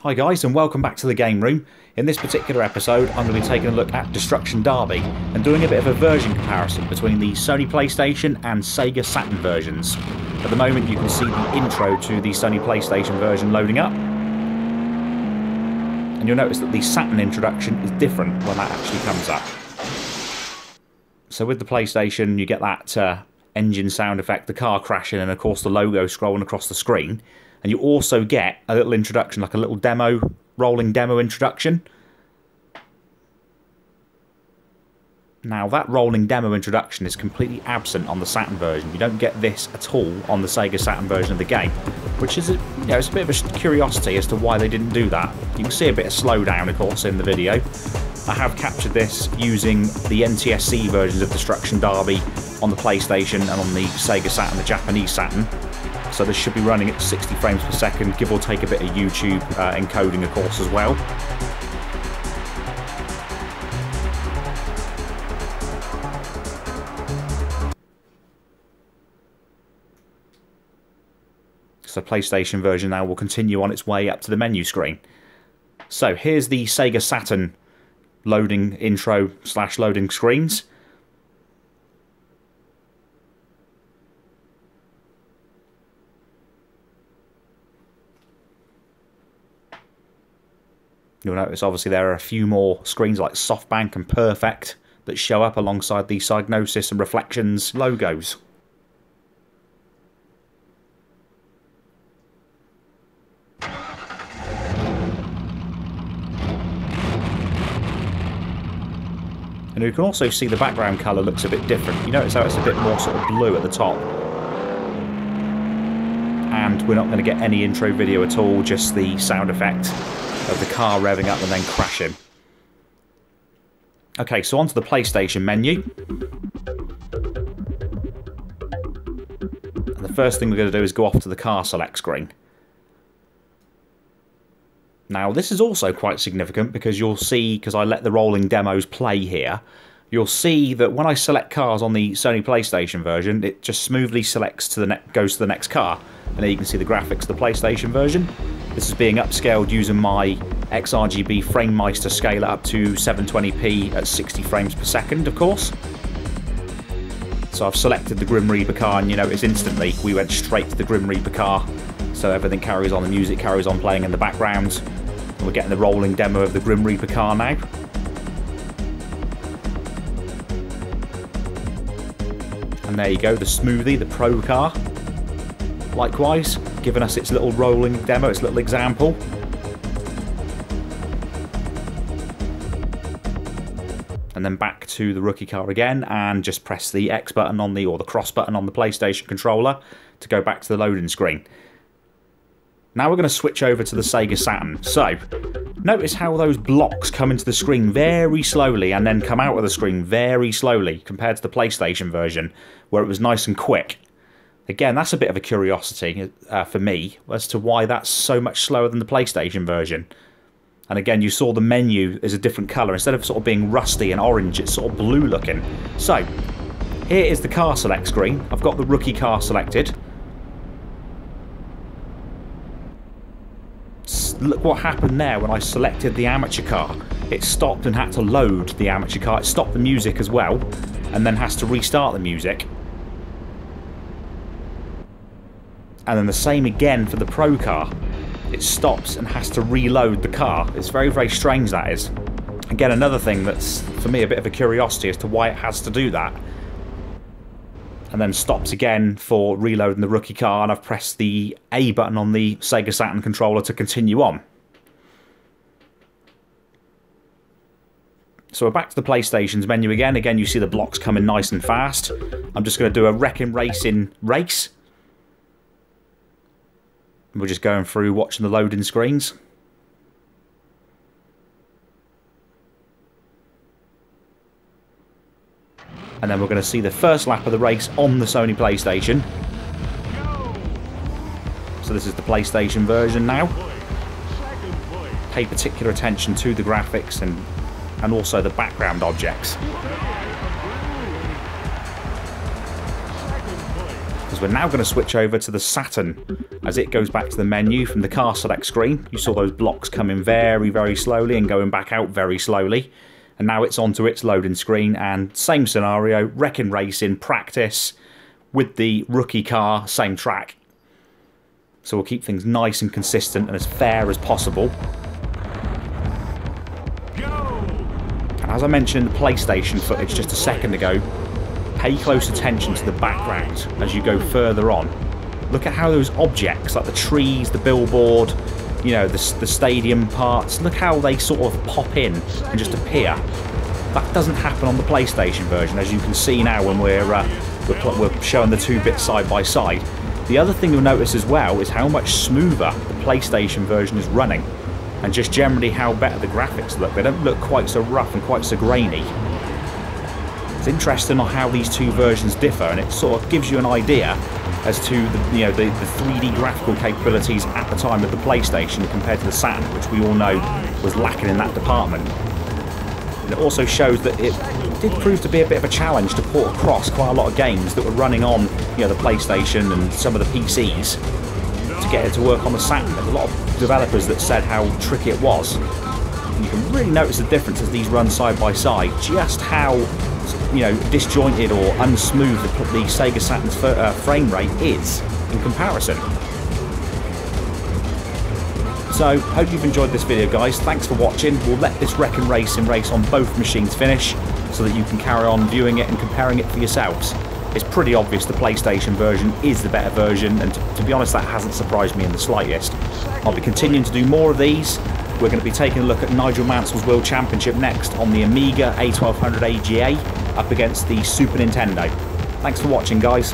Hi guys, and welcome back to the game room. In this particular episode I'm going to be taking a look at Destruction Derby and doing a bit of a version comparison between the Sony PlayStation and SEGA Saturn versions. At the moment you can see the intro to the Sony PlayStation version loading up, and you'll notice that the Saturn introduction is different when that actually comes up. So with the PlayStation you get that engine sound effect, the car crashing, and of course the logo scrolling across the screen. And you also get a little introduction, like a little demo, rolling demo introduction. Now that rolling demo introduction is completely absent on the Saturn version. You don't get this at all on the Sega Saturn version of the game, which is it's a bit of a curiosity as to why they didn't do that. You can see a bit of slowdown, of course, in the video. I have captured this using the NTSC versions of Destruction Derby on the PlayStation and on the Sega Saturn, the Japanese Saturn. So this should be running at 60 frames per second, give or take a bit of YouTube encoding, of course, as well. So the PlayStation version now will continue on its way up to the menu screen. So here's the Sega Saturn loading intro / loading screens. You'll notice obviously there are a few more screens like SoftBank and Perfect that show up alongside the Psygnosis and Reflections logos. And you can also see the background colour looks a bit different. You notice how it's a bit more sort of blue at the top. And we're not going to get any intro video at all, just the sound effect of the car revving up and then crashing. Okay, so onto the PlayStation menu. And the first thing we're going to do is go off to the car select screen. Now this is also quite significant because you'll see, because I let the rolling demos play here, you'll see that when I select cars on the Sony PlayStation version, it just smoothly selects to the goes to the next car. And there you can see the graphics of the PlayStation version. This is being upscaled using my XRGB FrameMeister scaler up to 720p at 60 frames per second, of course. So I've selected the Grim Reaper car, and you notice instantly we went straight to the Grim Reaper car. So everything carries on, the music carries on playing in the background. And we're getting the rolling demo of the Grim Reaper car now. And there you go, the Smoothie, the Pro car. Likewise, giving us its little rolling demo, its little example. And then back to the rookie car again, and just press the X button on the, or the cross button on the PlayStation controller to go back to the loading screen. Now we're going to switch over to the Sega Saturn. So, notice how those blocks come into the screen very slowly and then come out of the screen very slowly compared to the PlayStation version, where it was nice and quick. Again, that's a bit of a curiosity for me as to why that's so much slower than the PlayStation version. And again, you saw the menu is a different colour. Instead of sort of being rusty and orange, it's sort of blue looking. So, here is the car select screen. I've got the rookie car selected. Look what happened there when I selected the amateur car. It stopped and had to load the amateur car. It stopped the music as well, and then has to restart the music. And then the same again for the Pro car. It stops and has to reload the car. It's very, very strange, that is. Again, another thing that's, for me, a bit of a curiosity as to why it has to do that. And then stops again for reloading the rookie car, and I've pressed the A button on the Sega Saturn controller to continue on. So we're back to the PlayStation's menu again. Again, you see the blocks coming nice and fast. I'm just going to do a Wrecking Racing race. We're just going through watching the loading screens. And then we're going to see the first lap of the race on the Sony PlayStation. So this is the PlayStation version now. Pay particular attention to the graphics and also the background objects. Because we're now going to switch over to the Saturn as it goes back to the menu from the car select screen. You saw those blocks coming very, very slowly and going back out very slowly. And now it's onto its loading screen, and same scenario, Wrecking Racing practice with the rookie car, same track. So we'll keep things nice and consistent and as fair as possible. And as I mentioned in the PlayStation footage just a second ago, pay close attention to the background as you go further on. Look at how those objects, like the trees, the billboard, you know, the stadium parts, look how they sort of pop in and just appear. That doesn't happen on the PlayStation version, as you can see now when we're showing the two bits side by side. The other thing you'll notice as well is how much smoother the PlayStation version is running, and just generally how better the graphics look. They don't look quite so rough and quite so grainy. It's interesting on how these two versions differ, and it sort of gives you an idea as to the 3D graphical capabilities at the time of the PlayStation compared to the Saturn, which we all know was lacking in that department. And it also shows that it did prove to be a bit of a challenge to port across quite a lot of games that were running on, you know, the PlayStation and some of the PCs to get it to work on the Saturn. There's a lot of developers that said how tricky it was. And you can really notice the difference as these run side by side, just how, you know, disjointed or unsmooth the Sega Saturn's frame rate is in comparison. So, hope you've enjoyed this video, guys. Thanks for watching. We'll let this Wrecking Racing race on both machines finish so that you can carry on viewing it and comparing it for yourselves. It's pretty obvious the PlayStation version is the better version, and to be honest, that hasn't surprised me in the slightest. I'll be continuing to do more of these. We're going to be taking a look at Nigel Mansell's World Championship next on the Amiga A1200 AGA up against the Super Nintendo. Thanks for watching, guys.